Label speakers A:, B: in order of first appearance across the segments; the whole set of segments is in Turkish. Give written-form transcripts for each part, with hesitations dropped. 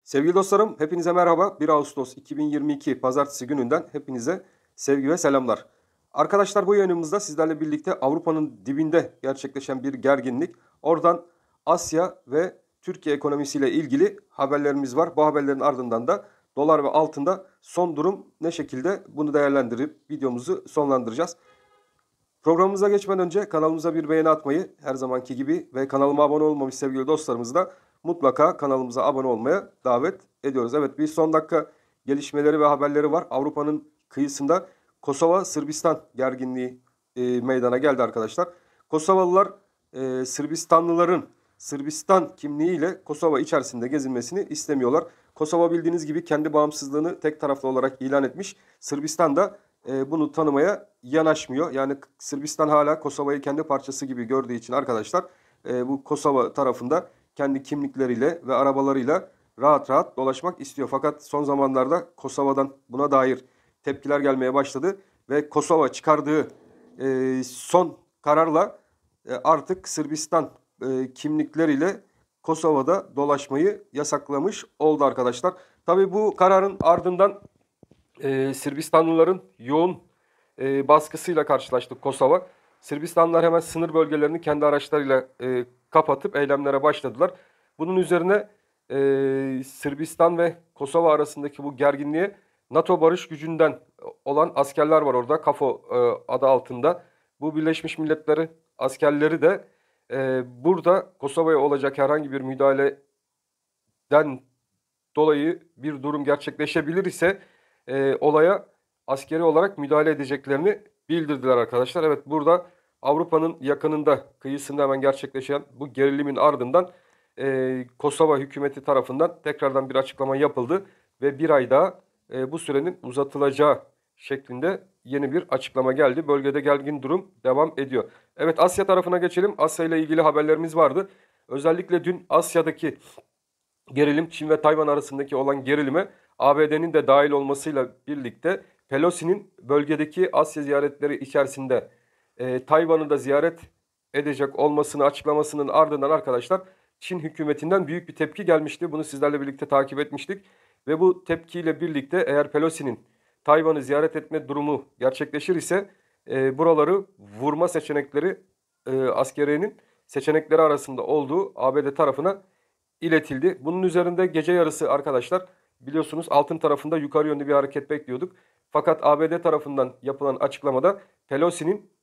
A: Sevgili dostlarım, hepinize merhaba. 1 Ağustos 2022 Pazartesi gününden hepinize sevgi ve selamlar. Arkadaşlar bu yayınımızda sizlerle birlikte Avrupa'nın dibinde gerçekleşen bir gerginlik, oradan Asya ve Türkiye ekonomisiyle ilgili haberlerimiz var. Bu haberlerin ardından da dolar ve altında son durum ne şekilde bunu değerlendirip videomuzu sonlandıracağız. Programımıza geçmeden önce kanalımıza bir beğeni atmayı her zamanki gibi ve kanalıma abone olmamış sevgili dostlarımız da mutlaka kanalımıza abone olmaya davet ediyoruz. Evet, bir son dakika gelişmeleri ve haberleri var. Avrupa'nın kıyısında Kosova-Sırbistan gerginliği meydana geldi arkadaşlar. Kosovalılar Sırbistanlıların Sırbistan kimliğiyle Kosova içerisinde gezinmesini istemiyorlar. Kosova bildiğiniz gibi kendi bağımsızlığını tek taraflı olarak ilan etmiş. Sırbistan da bunu tanımaya yanaşmıyor. Yani Sırbistan hala Kosova'yı kendi parçası gibi gördüğü için arkadaşlar bu Kosova tarafında kendi kimlikleriyle ve arabalarıyla rahat rahat dolaşmak istiyor. Fakat son zamanlarda Kosova'dan buna dair tepkiler gelmeye başladı ve Kosova çıkardığı son kararla artık Sırbistan kimlikleriyle Kosova'da dolaşmayı yasaklamış oldu arkadaşlar. Tabii bu kararın ardından Sırbistanlıların yoğun baskısıyla karşılaştık Kosova. Sırbistanlılar hemen sınır bölgelerini kendi araçlarıyla kapatıp eylemlere başladılar. Bunun üzerine Sırbistan ve Kosova arasındaki bu gerginliğe NATO barış gücünden olan askerler var orada. KAFO adı altında. Bu Birleşmiş Milletleri askerleri de burada Kosova'ya olacak herhangi bir müdahaleden dolayı bir durum gerçekleşebilir ise olaya askeri olarak müdahale edeceklerini bildirdiler arkadaşlar. Evet, burada Avrupa'nın yakınında, kıyısında hemen gerçekleşen bu gerilimin ardından Kosova hükümeti tarafından tekrardan bir açıklama yapıldı ve bir ay daha bu sürenin uzatılacağı şeklinde yeni bir açıklama geldi. Bölgede gergin durum devam ediyor. Evet, Asya tarafına geçelim. Asya ile ilgili haberlerimiz vardı. Özellikle dün Asya'daki gerilim, Çin ve Tayvan arasındaki olan gerilime ABD'nin de dahil olmasıyla birlikte Pelosi'nin bölgedeki Asya ziyaretleri içerisinde Tayvan'ı da ziyaret edecek olmasını açıklamasının ardından arkadaşlar Çin hükümetinden büyük bir tepki gelmişti. Bunu sizlerle birlikte takip etmiştik. Ve bu tepkiyle birlikte eğer Pelosi'nin Tayvan'ı ziyaret etme durumu gerçekleşir ise buraları vurma seçenekleri askeriyenin seçenekleri arasında olduğu ABD tarafına iletildi. Bunun üzerinde gece yarısı arkadaşlar biliyorsunuz altın tarafında yukarı yönlü bir hareket bekliyorduk. Fakat ABD tarafından yapılan açıklamada Pelosi'nin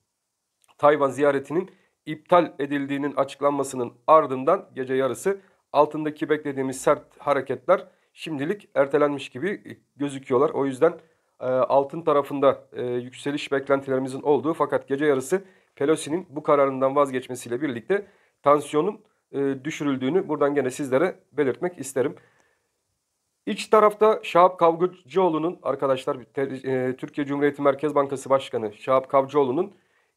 A: Tayvan ziyaretinin iptal edildiğinin açıklanmasının ardından gece yarısı altındaki beklediğimiz sert hareketler şimdilik ertelenmiş gibi gözüküyorlar. O yüzden altın tarafında yükseliş beklentilerimizin olduğu fakat gece yarısı Pelosi'nin bu kararından vazgeçmesiyle birlikte tansiyonun düşürüldüğünü buradan gene sizlere belirtmek isterim. İç tarafta Şahap Kavcıoğlu'nun arkadaşlar Türkiye Cumhuriyeti Merkez Bankası Başkanı Şahap Kavcıoğlu'nun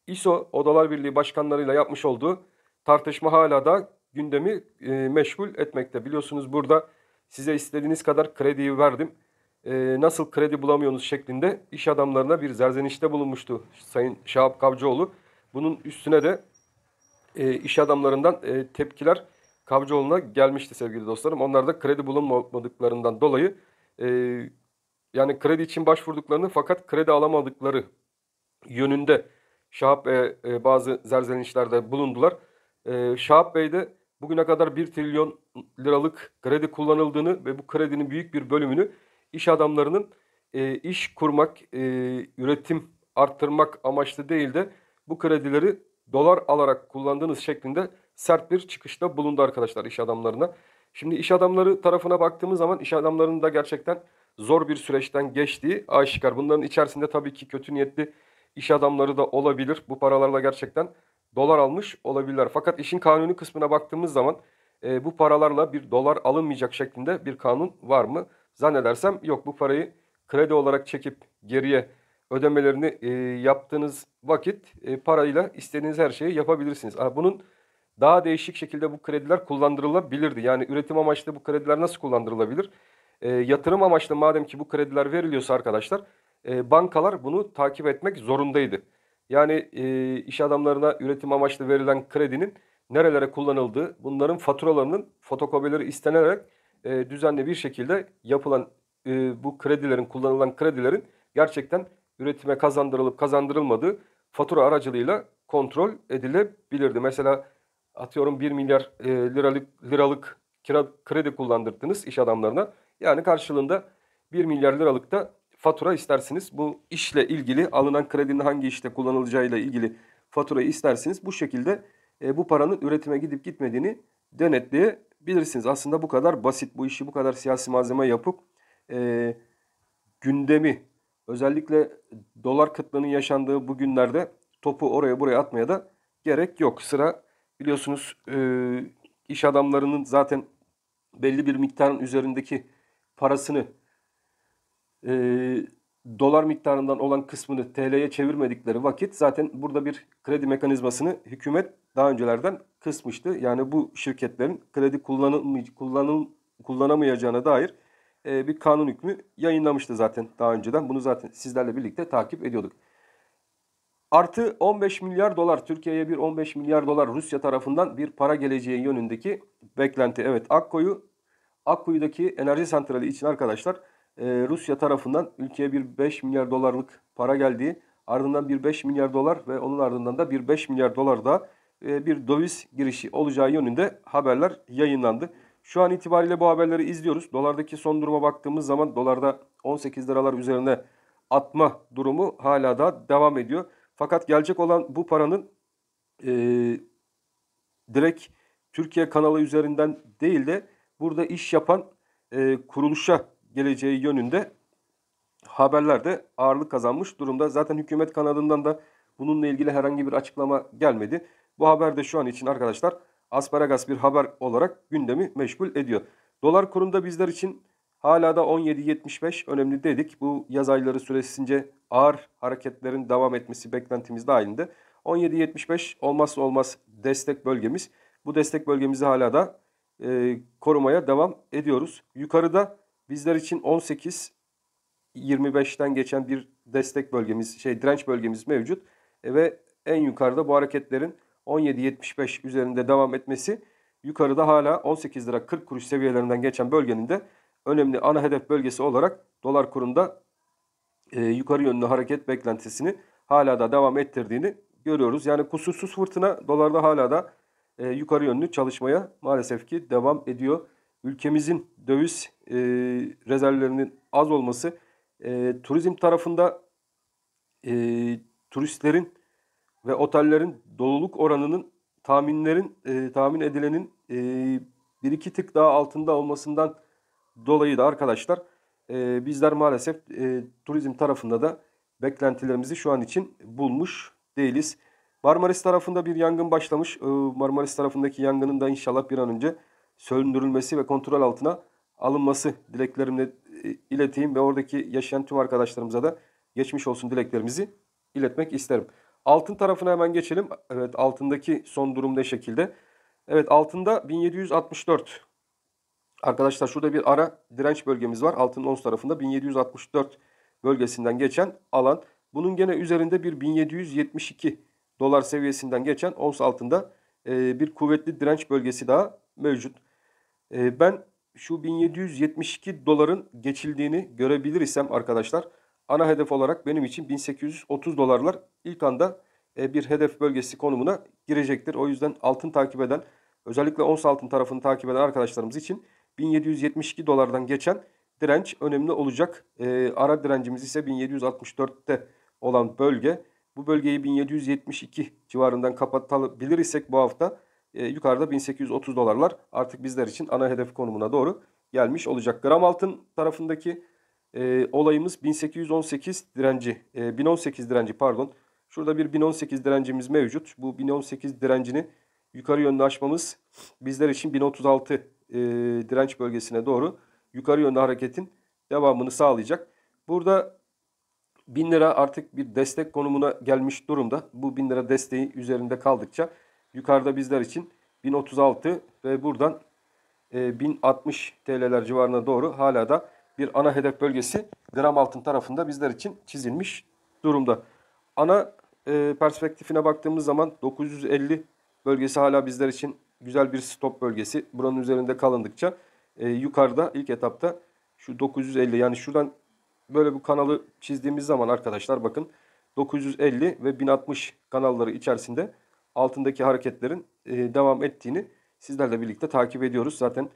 A: İSO Odalar Birliği başkanlarıyla yapmış olduğu tartışma hala da gündemi meşgul etmekte. Biliyorsunuz burada size istediğiniz kadar krediyi verdim. Nasıl kredi bulamıyorsunuz şeklinde iş adamlarına bir serzenişte bulunmuştu Sayın Şahap Kavcıoğlu. Bunun üstüne de iş adamlarından tepkiler Kavcıoğlu'na gelmişti sevgili dostlarım. Onlar da kredi bulunmadıklarından dolayı yani kredi için başvurduklarını fakat kredi alamadıkları yönünde Şahap bazı serzenişlerde bulundular. Şahap Bey de bugüne kadar 1 trilyon liralık kredi kullanıldığını ve bu kredinin büyük bir bölümünü iş adamlarının iş kurmak, üretim arttırmak amaçlı değil de bu kredileri dolar alarak kullandığınız şeklinde sert bir çıkışta bulundu arkadaşlar iş adamlarına. Şimdi iş adamları tarafına baktığımız zaman iş adamlarının da gerçekten zor bir süreçten geçtiği aşikar. Bunların içerisinde tabii ki kötü niyetli iş adamları da olabilir. Bu paralarla gerçekten dolar almış olabilirler. Fakat işin kanuni kısmına baktığımız zaman bu paralarla bir dolar alınmayacak şeklinde bir kanun var mı? Zannedersem yok. Bu parayı kredi olarak çekip geriye ödemelerini yaptığınız vakit parayla istediğiniz her şeyi yapabilirsiniz. Bunun daha değişik şekilde bu krediler kullandırılabilirdi. Yani üretim amaçlı bu krediler nasıl kullandırılabilir? Yatırım amaçlı madem ki bu krediler veriliyorsa arkadaşlar bankalar bunu takip etmek zorundaydı. Yani iş adamlarına üretim amaçlı verilen kredinin nerelere kullanıldığı, bunların faturalarının fotokopileri istenerek düzenli bir şekilde yapılan bu kredilerin, kullanılan kredilerin gerçekten üretime kazandırılıp kazandırılmadığı fatura aracılığıyla kontrol edilebilirdi. Mesela atıyorum 1 milyar liralık kredi kullandırdınız iş adamlarına. Yani karşılığında 1 milyar liralık da fatura istersiniz. Bu işle ilgili alınan kredinin hangi işte kullanılacağıyla ilgili faturayı istersiniz. Bu şekilde bu paranın üretime gidip gitmediğini denetleyebilirsiniz. Aslında bu kadar basit. Bu işi bu kadar siyasi malzeme yapıp e, gündemi özellikle dolar kıtlığının yaşandığı bu günlerde topu oraya buraya atmaya da gerek yok. Sıra biliyorsunuz iş adamlarının zaten belli bir miktarın üzerindeki parasını e, dolar miktarından olan kısmını TL'ye çevirmedikleri vakit zaten burada bir kredi mekanizmasını hükümet daha öncelerden kısmıştı. Yani bu şirketlerin kredi kullanamayacağına dair bir kanun hükmü yayınlamıştı zaten daha önceden. Bunu zaten sizlerle birlikte takip ediyorduk. Artı 15 milyar dolar, Türkiye'ye bir 15 milyar dolar Rusya tarafından bir para geleceği yönündeki beklenti. Evet, Akkuyu'daki enerji santrali için arkadaşlar Rusya tarafından ülkeye bir 5 milyar dolarlık para geldiği, ardından bir 5 milyar dolar ve onun ardından da bir 5 milyar dolar da bir döviz girişi olacağı yönünde haberler yayınlandı. Şu an itibariyle bu haberleri izliyoruz. Dolardaki son duruma baktığımız zaman dolarda 18 liralar üzerine atma durumu hala da devam ediyor. Fakat gelecek olan bu paranın e, direkt Türkiye kanalı üzerinden değil de burada iş yapan kuruluşa geleceği yönünde haberler de ağırlık kazanmış durumda. Zaten hükümet kanadından da bununla ilgili herhangi bir açıklama gelmedi. Bu haber de şu an için arkadaşlar asparagas bir haber olarak gündemi meşgul ediyor. Dolar kurunda bizler için hala da 17.75 önemli dedik. Bu yaz ayları süresince ağır hareketlerin devam etmesi beklentimiz dahilinde. 17.75 olmazsa olmaz destek bölgemiz. Bu destek bölgemizi hala da korumaya devam ediyoruz. Yukarıda bizler için 18.25'ten geçen bir destek bölgemiz, direnç bölgemiz mevcut. Ve en yukarıda bu hareketlerin 17.75 üzerinde devam etmesi, yukarıda hala 18 lira 40 kuruş seviyelerinden geçen bölgenin de önemli ana hedef bölgesi olarak dolar kurunda yukarı yönlü hareket beklentisini hala da devam ettirdiğini görüyoruz. Yani kusursuz fırtına dolarda hala da yukarı yönlü çalışmaya maalesef ki devam ediyor. Ülkemizin döviz rezervlerinin az olması turizm tarafında turistlerin ve otellerin doluluk oranının tahmin edilenin bir iki tık daha altında olmasından dolayı da arkadaşlar bizler maalesef turizm tarafında da beklentilerimizi şu an için bulmuş değiliz. Marmaris tarafında bir yangın başlamış. Marmaris tarafındaki yangının da inşallah bir an önce söndürülmesi ve kontrol altına alınması dileklerimle ileteyim ve oradaki yaşayan tüm arkadaşlarımıza da geçmiş olsun dileklerimizi iletmek isterim. Altın tarafına hemen geçelim. Evet, altındaki son durum ne şekilde? Evet, altında 1764. Arkadaşlar şurada bir ara direnç bölgemiz var. Altının ons tarafında 1764 bölgesinden geçen alan. Bunun gene üzerinde bir 1772 dolar seviyesinden geçen ons altında bir kuvvetli direnç bölgesi daha mevcut. Ben şu 1772 doların geçildiğini görebilir isem arkadaşlar ana hedef olarak benim için 1830 dolarlar ilk anda bir hedef bölgesi konumuna girecektir. O yüzden altın takip eden özellikle ons altın tarafını takip eden arkadaşlarımız için 1772 dolardan geçen direnç önemli olacak. Ara direncimiz ise 1764'te olan bölge. Bu bölgeyi 1772 civarından kapatabilir isek bu hafta yukarıda 1830 dolarlar artık bizler için ana hedef konumuna doğru gelmiş olacak. Gram altın tarafındaki olayımız 1818 direnci, 1018 direnci pardon. Şurada bir 1018 direncimiz mevcut. Bu 1018 direncini yukarı yönlü aşmamız bizler için 1036 direnç bölgesine doğru yukarı yönlü hareketin devamını sağlayacak. Burada 1000 lira artık bir destek konumuna gelmiş durumda. Bu 1000 lira desteği üzerinde kaldıkça yukarıda bizler için 1036 ve buradan 1060 TL'ler civarına doğru hala da bir ana hedef bölgesi gram altın tarafında bizler için çizilmiş durumda. Ana perspektifine baktığımız zaman 950 bölgesi hala bizler için güzel bir stop bölgesi. Buranın üzerinde kalındıkça yukarıda ilk etapta şu 950, yani şuradan böyle bu kanalı çizdiğimiz zaman arkadaşlar bakın 950 ve 1060 kanalları içerisinde altındaki hareketlerin devam ettiğini sizlerle birlikte takip ediyoruz. Zaten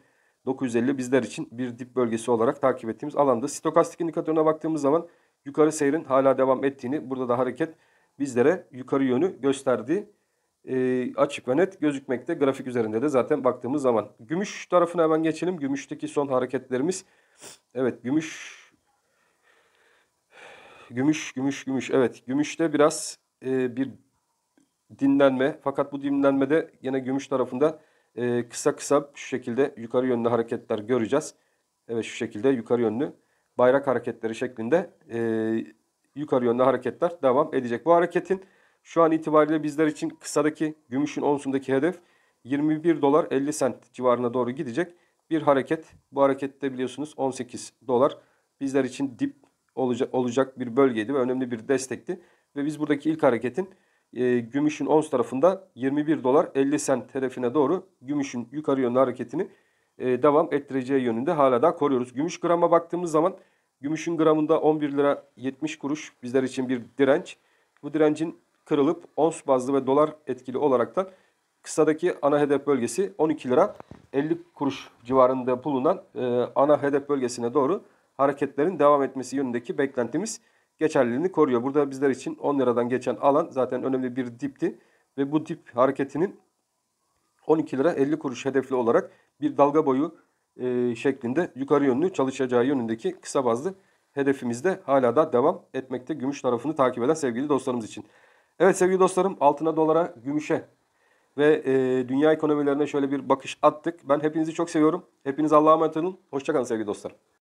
A: 950 bizler için bir dip bölgesi olarak takip ettiğimiz alanda. Stokastik indikatörüne baktığımız zaman yukarı seyrin hala devam ettiğini, burada da hareket bizlere yukarı yönü gösterdiği açık ve net gözükmekte. Grafik üzerinde de zaten baktığımız zaman. Gümüş tarafına hemen geçelim. Gümüşteki son hareketlerimiz. Evet, gümüş. Evet, gümüşte biraz bir dinlenme. Fakat bu dinlenmede yine gümüş tarafında kısa kısa şu şekilde yukarı yönlü hareketler göreceğiz. Evet, şu şekilde yukarı yönlü bayrak hareketleri şeklinde yukarı yönlü hareketler devam edecek. Bu hareketin şu an itibariyle bizler için kısadaki gümüşün onsundaki hedef 21 dolar 50 sent civarına doğru gidecek bir hareket. Bu harekette biliyorsunuz 18 dolar bizler için dip olacak bir bölgeydi ve önemli bir destekti. Ve biz buradaki ilk hareketin gümüşün ons tarafında 21 dolar 50 sent hedefine doğru gümüşün yukarı yönlü hareketini devam ettireceği yönünde hala da koruyoruz. Gümüş grama baktığımız zaman gümüşün gramında 11 lira 70 kuruş bizler için bir direnç. Bu direncin kırılıp ons bazlı ve dolar etkili olaraktan kısadaki ana hedef bölgesi 12 lira 50 kuruş civarında bulunan ana hedef bölgesine doğru hareketlerin devam etmesi yönündeki beklentimiz geçerliliğini koruyor. Burada bizler için 10 liradan geçen alan zaten önemli bir dipti ve bu dip hareketinin 12 lira 50 kuruş hedefli olarak bir dalga boyu şeklinde yukarı yönlü çalışacağı yönündeki kısa bazlı hedefimizde hala da devam etmekte gümüş tarafını takip eden sevgili dostlarımız için. Evet sevgili dostlarım, altına, dolara, gümüşe ve dünya ekonomilerine şöyle bir bakış attık. Ben hepinizi çok seviyorum. Hepiniz Allah'a emanet olun. Hoşça kalın sevgili dostlarım.